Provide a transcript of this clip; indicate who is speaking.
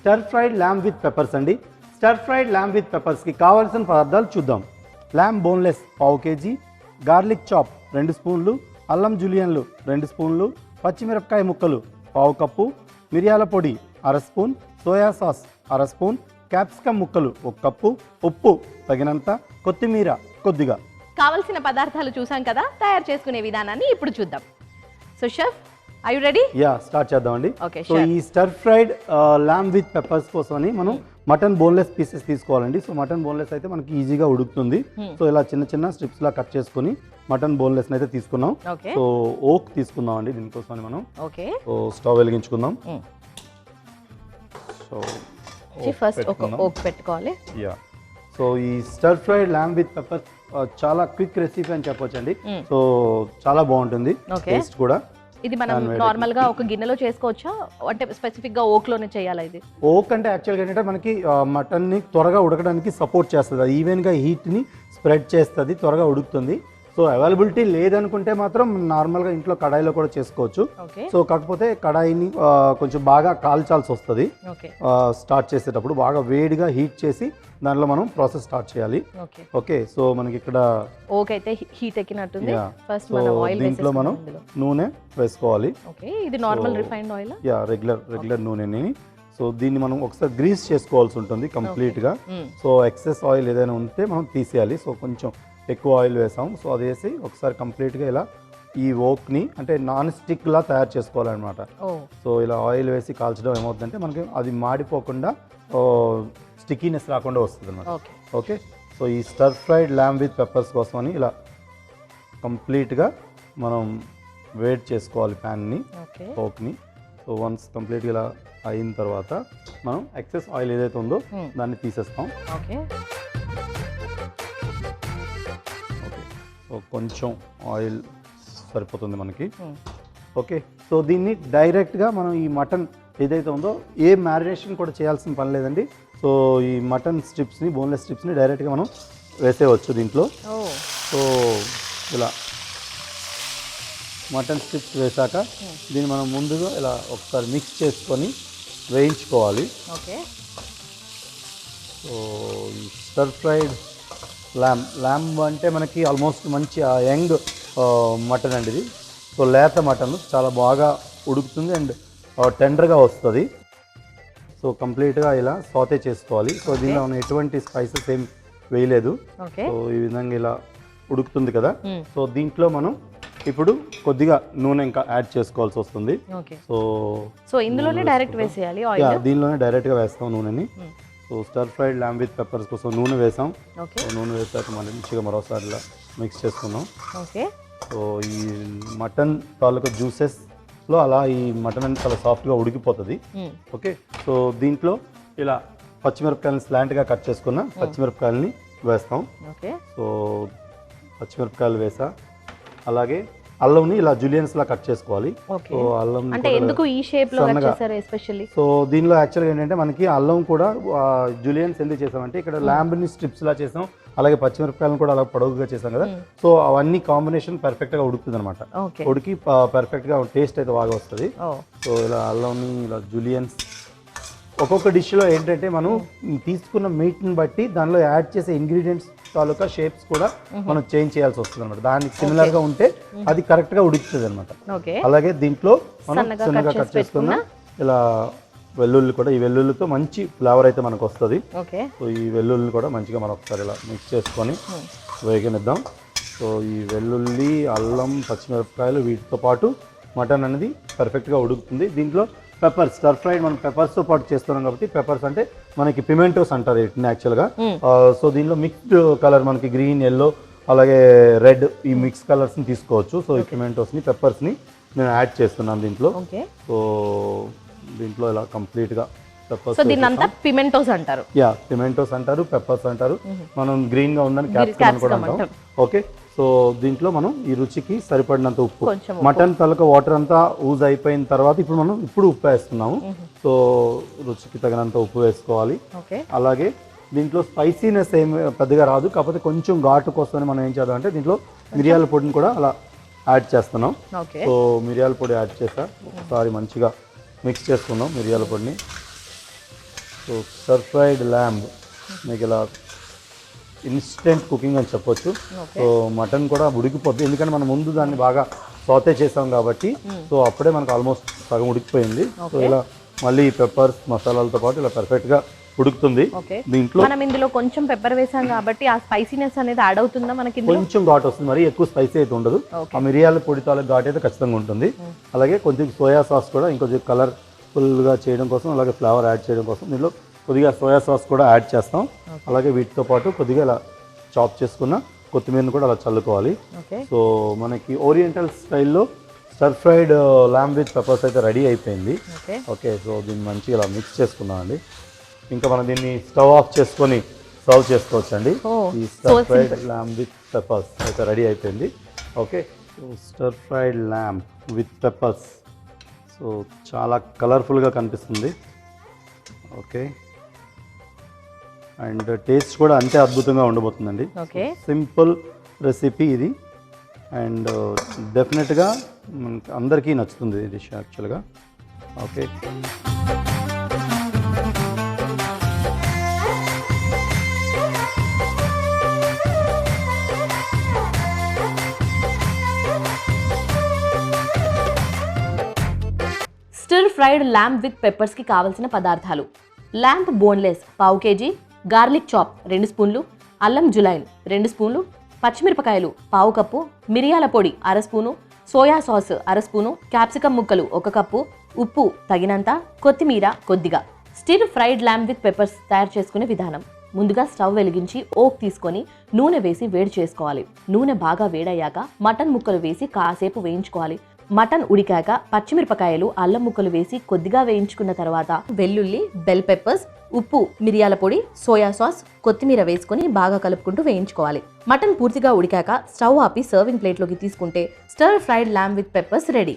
Speaker 1: స్టర్ fried lamb with peppers అండి. స్టర్ fried lamb with పెప్పర్స్కి కావాల్సిన పదార్థాలు చూద్దాం. ల్యామ్ బోన్లెస్ పావు కేజీ, గార్లిక్ చాప్ 2 స్పూన్లు, అల్లం జులియన్లు 2 స్పూన్లు, పచ్చిమిరపకాయ ముక్కలు పావు కప్పు, మిరియాల పొడి 1/2 spoon, soya sauce 1/2 spoon, capsicum ముక్కలు 1 కప్పు, ఉప్పు తగినంత, కొత్తిమీర కొద్దిగా.
Speaker 2: కావాల్సిన పదార్థాలు చూసాం కదా, తయారు చేసుకునే విధానాన్ని ఇప్పుడు చూద్దాం. So chef, are you ready?
Speaker 1: Yeah, start చేద్దామండి.
Speaker 2: ఓకే,
Speaker 1: సో ఈ stir fried lamb with peppers కోసమని మనం మటన్ బోన్లెస్ పీసెస్ తీసుకోవాలండి. సో మటన్ బోన్లెస్ అయితే మనకి ఈజీగా ఉడుకుతుంది. సో ఇలా చిన్న చిన్న స్ట్రిప్స్ లా కట్ చేసుకొని మటన్ బోన్లెస్ అయితే తీసుకున్నాం. సో ఓక్ తీసుకుందాం అండి దీనికోసమని మనం.
Speaker 2: ఓకే,
Speaker 1: సో స్టవ్ వెలిగించుకుందాం. సో
Speaker 2: ఫస్ట్ ఒక ఓక్ పెట్టుకోవాలి.
Speaker 1: యా, సో ఈ stir fried lamb with peppers చాలా క్విక్ రెసిపీ అని చెప్పొచ్చండి. సో చాలా బాగుంటుంది టేస్ట్ కూడా.
Speaker 2: ఇది మనం నార్మల్ గా ఒక గిన్నెలో చేసుకోవచ్చా, అంటే స్పెసిఫిక్ గా ఓక్ లోనే చేయాలా? ఇది
Speaker 1: ఓక్ అంటే యాక్చువల్గా ఏంటంటే మనకి మటన్ ని త్వరగా ఉడకడానికి సపోర్ట్ చేస్తుంది. ఈవెన్ గా హీట్ ని స్ప్రెడ్ చేస్తుంది, త్వరగా ఉడుకుతుంది. సో అవైలబిలిటీ లేదనుకుంటే మాత్రం నార్మల్గా ఇంట్లో కడాయిలో కూడా చేసుకోవచ్చు. సో కాకపోతే కడాయిని కొంచెం బాగా కాల్చాల్సి వస్తుంది. స్టార్ట్ చేసేటప్పుడు బాగా వేడిగా హీట్ చేసి దానిలో మనం ప్రాసెస్ స్టార్ట్ చేయాలి. ఓకే, సో మనకి ఇక్కడ
Speaker 2: అయితే హీట్ ఎక్కినట్టుంది. ఫస్ట్
Speaker 1: దీంట్లో మనం నూనె వేసుకోవాలి.
Speaker 2: ఇది normal refined oil?
Speaker 1: Yeah, regular నూనెని. సో దీన్ని మనం ఒకసారి గ్రీస్ చేసుకోవాల్సి ఉంటుంది కంప్లీట్గా. సో ఎక్సెస్ ఆయిల్ ఏదైనా ఉంటే మనం తీసేయాలి. సో కొంచెం ఎక్కువ ఆయిల్ వేసాం. సో అది వేసి ఒకసారి కంప్లీట్గా ఇలా ఈ ఓక్ని అంటే నాన్ స్టిక్ లా తయారు చేసుకోవాలన్నమాట. సో ఇలా ఆయిల్ వేసి కాల్చడం ఏమవుతుందంటే మనకి అది మాడిపోకుండా స్టికీనెస్ రాకుండా వస్తుంది అనమాట. ఓకే, సో ఈ stir fried lamb with peppers కోసమని ఇలా కంప్లీట్గా మనం వేడి చేసుకోవాలి ప్యాన్ని, ఓక్ని. సో వన్స్ కంప్లీట్గా ఇలా అయిన తర్వాత మనం ఎక్సెస్ ఆయిల్ ఏదైతే ఉందో దాన్ని తీసేస్తాం. సో కొంచెం ఆయిల్ సరిపోతుంది మనకి. ఓకే, సో దీన్ని డైరెక్ట్గా మనం ఈ మటన్ ఏదైతే ఉందో ఏ మ్యారినేషన్ కూడా చేయాల్సిన పని లేదండి. సో ఈ మటన్ స్ట్రిప్స్ని, బోన్లెస్ స్ట్రిప్స్ని డైరెక్ట్గా మనం వేసేయవచ్చు దీంట్లో. సో ఇలా మటన్ స్ట్రిప్స్ వేసాక దీన్ని మనం ముందుగా ఇలా ఒకసారి మిక్స్ చేసుకొని వేయించుకోవాలి. సో ఈ స్టర్ ఫ్రైడ్ ల్యామ్ అంటే మనకి ఆల్మోస్ట్ మంచి యంగ్ మటన్ అండి ఇది. సో లేత మటన్ చాలా బాగా ఉడుకుతుంది అండ్ టెండర్గా వస్తుంది. సో కంప్లీట్గా ఇలా సాతే చేసుకోవాలి. సో దీనిలో మనం ఎటువంటి స్పైసెస్ ఏం వేయలేదు. సో ఈ విధంగా ఇలా ఉడుకుతుంది కదా. సో దీంట్లో మనం ఇప్పుడు కొద్దిగా నూనె ఇంకా యాడ్ చేసుకోవాల్సి వస్తుంది.
Speaker 2: సో ఇందులోనే డైరెక్ట్ వేసేయాలి?
Speaker 1: దీనిలోనే డైరెక్ట్గా వేస్తాం నూనెని. So stir fried lamb with peppers కోసం నూనె వేసాం. నూనె వేసాక మంచిగా మరోసారి ఇలా మిక్స్ చేసుకున్నాం. సో ఈ మటన్ తాలూకా జ్యూసెస్లో అలా ఈ మటన్ అనేది చాలా సాఫ్ట్గా ఉడికిపోతుంది. ఓకే, సో దీంట్లో ఇలా పచ్చిమిరపకాయలని స్లాంట్గా కట్ చేసుకున్న పచ్చిమిరపకాయలని వేస్తాం. సో పచ్చిమిరపకాయలు వేసా, అలాగే అల్లంని ఇలా జులియన్స్ లా కట్ చేసుకోవాలి. సో అల్లం
Speaker 2: అంటే ఎందుకు ఈ షేప్ లో కట్ చేశారు ఎస్పెషల్లీ?
Speaker 1: సో దీనిలో యాక్చువల్గా ఏంటంటే మనకి అల్లం కూడా జులియన్స్ ఎందుకు చేసామంటే ఇక్కడ ల్యాంబ్ ని స్ట్రిప్స్ లా చేసాం, అలాగే పచ్చిమిరపకాయలను కూడా అలా పొడవుగా చేసాం కదా. సో అవన్నీ కాంబినేషన్ పర్ఫెక్ట్ గా ఉడుకుతుంది అనమాట. ఉడికి పర్ఫెక్ట్ గా టేస్ట్ అయితే బాగా వస్తుంది. సో ఇలా అల్లంని ఇలా జులియన్స్ ఒక్కొక్క డిష్లో ఏంటంటే మనం తీసుకున్న మీట్ని బట్టి దానిలో యాడ్ చేసే ఇంగ్రీడియంట్స్ తాలూకా షేప్స్ కూడా మనం చేంజ్ చేయాల్సి వస్తుంది అనమాట. దానికి సిమిలర్గా ఉంటే అది కరెక్ట్గా ఉడుకుతుంది అనమాట. అలాగే దీంట్లో మనం చిన్నగా కట్ చేసుకున్న ఇలా వెల్లుల్లి కూడా, ఈ వెల్లుల్లితో మంచి ఫ్లేవర్ అయితే మనకు వస్తుంది. సో ఈ వెల్లుల్లి కూడా మంచిగా మనం ఒకసారి ఇలా మిక్స్ చేసుకొని వేగనిద్దాం. సో ఈ వెల్లుల్లి, అల్లం, పచ్చిమిరపకాయలు వీటితో పాటు మటన్ అనేది పర్ఫెక్ట్గా ఉడుకుతుంది. దీంట్లో పెప్పర్స్, స్టర్ ఫ్రైడ్ మనం పెప్పర్స్తో పాటు చేస్తున్నాం కాబట్టి పెప్పర్స్ అంటే మనకి పిమెంటోస్ అంటారు వీటిని యాక్చువల్గా. సో దీనిలో మిక్స్డ్ కలర్ మనకి గ్రీన్, ఎల్లో, అలాగే రెడ్ ఈ మిక్స్ కలర్స్ని తీసుకోవచ్చు. సో ఈ పిమెంటోస్ని, పెప్పర్స్ని నేను యాడ్ చేస్తున్నాను దీంట్లో. సో దీంట్లో ఇలా కంప్లీట్గా పెప్పర్స్,
Speaker 2: పిమెంటోస్ అంటారు.
Speaker 1: యా, పిమెంటోస్ అంటారు, పెప్పర్స్ అంటారు. మనం గ్రీన్గా ఉందని క్యాప్సికమ్ కూడా అంటాం. ఓకే, సో దీంట్లో మనం ఈ రుచికి సరిపడినంత ఉప్పు, మటన్ తలక వాటర్ అంతా యూజ్ అయిపోయిన తర్వాత ఇప్పుడు మనం ఉప్పు వేస్తున్నాము. సో రుచికి తగినంత ఉప్పు వేసుకోవాలి. అలాగే దీంట్లో స్పైసీనెస్ ఏమి పెద్దగా రాదు, కాకపోతే కొంచెం ఘాటు కోసమని మనం ఏం చేద్దాం అంటే దీంట్లో మిరియాల పొడిని కూడా అలా యాడ్ చేస్తున్నాం. సో మిరియాల పొడి యాడ్ చేసా, ఒకసారి మంచిగా మిక్స్ చేసుకుందాం మిరియాల పొడిని. సో స్టర్ ఫ్రైడ్ ల్యాంబ్ మీకు ఇలా ఇన్స్టెంట్ కుకింగ్ అని చెప్పొచ్చు. సో మటన్ కూడా ఉడికిపోద్ది, ఎందుకంటే మనం ముందు దాన్ని బాగా సాతే చేసాం కాబట్టి. సో అప్పుడే మనకు ఆల్మోస్ట్ సగం ఉడికిపోయింది. సో ఇలా మళ్ళీ పెప్పర్స్ మసాలాలతో పాటు ఇలా పర్ఫెక్ట్గా ఉడుకుతుంది. దీంట్లో
Speaker 2: మనం ఇందులో కొంచెం పెప్పర్ వేసాం కాబట్టి ఆ స్పైసీనెస్ అనేది యాడ్ అవుతుందా మనకి?
Speaker 1: కొంచెం ఘాట్ వస్తుంది, మరి ఎక్కువ స్పైసీ అయితే ఉండదు. ఆ మిరియాల పొడి తాలూకు ఘాట్ అయితే ఖచ్చితంగా ఉంటుంది. అలాగే కొంచెం సోయా సాస్ కూడా ఇంకొంచెం కలర్ఫుల్గా చేయడం కోసం, అలాగే ఫ్లేవర్ యాడ్ చేయడం కోసం దీనిలో కొద్దిగా సోయా సాస్ కూడా యాడ్ చేస్తాం. అలాగే వీటితో పాటు కొద్దిగా ఇలా చాప్ చేసుకున్న కొత్తిమీరని కూడా అలా చల్లుకోవాలి. సో మనకి ఓరియంటల్ స్టైల్లో స్టర్ ఫ్రైడ్ ల్యాంబ్ విత్ పెప్పర్స్ అయితే రెడీ అయిపోయింది. ఓకే, సో దీన్ని మంచిగా ఇలా మిక్స్ చేసుకున్నాం అండి. ఇంకా మనం దీన్ని స్టవ్ ఆఫ్ చేసుకొని సర్వ్ చేసుకోవచ్చు అండి. ఈ stir fried lamb with peppers అయితే రెడీ అయిపోయింది. Okay, so stir fried lamb with peppers so చాలా కలర్ఫుల్గా కనిపిస్తుంది. ఓకే, అండ్ టేస్ట్ కూడా అంతే అద్భుతంగా ఉండబోతుందండి. సింపుల్ రెసిపీ ఇది, అండ్ డెఫినెట్గా మనకి అందరికీ నచ్చుతుంది ఈ డిష్ యాక్చువల్గా. Okay,
Speaker 2: stir fried lamb with పెప్పర్స్కి కావలసిన పదార్థాలు: ల్యాంబ్ బోన్లెస్ పావు కేజీ, గార్లిక్ చాప్ 2 స్పూన్లు, అల్లం జులైన్ 2 స్పూన్లు, పచ్చిమిరపకాయలు పావు కప్పు, మిరియాల పొడి 1/2 spoon, soya sauce 1/2 spoon, capsicum ముక్కలు 1 కప్పు, ఉప్పు తగినంత, కొత్తిమీర కొద్దిగా. Stir fried lamb with peppers తయారు చేసుకునే విధానం: ముందుగా స్టవ్ వెలిగించి ఓక్ తీసుకొని నూనె వేసి వేడి చేసుకోవాలి. నూనె బాగా వేడయ్యాక మటన్ ముక్కలు వేసి కాసేపు వేయించుకోవాలి. మటన్ ఉడికాక పచ్చిమిరపకాయలు, అల్లం ముక్కలు వేసి కొద్దిగా వేయించుకున్న తర్వాత వెల్లుల్లి, బెల్ పెప్పర్స్, ఉప్పు, మిరియాల పొడి, సోయా సాస్, కొత్తిమీర వేసుకొని బాగా కలుపుకుంటూ వేయించుకోవాలి. మటన్ పూర్తిగా ఉడికాక స్టవ్ ఆపి సర్వింగ్ ప్లేట్లోకి తీసుకుంటే stir fried lamb with peppers ready.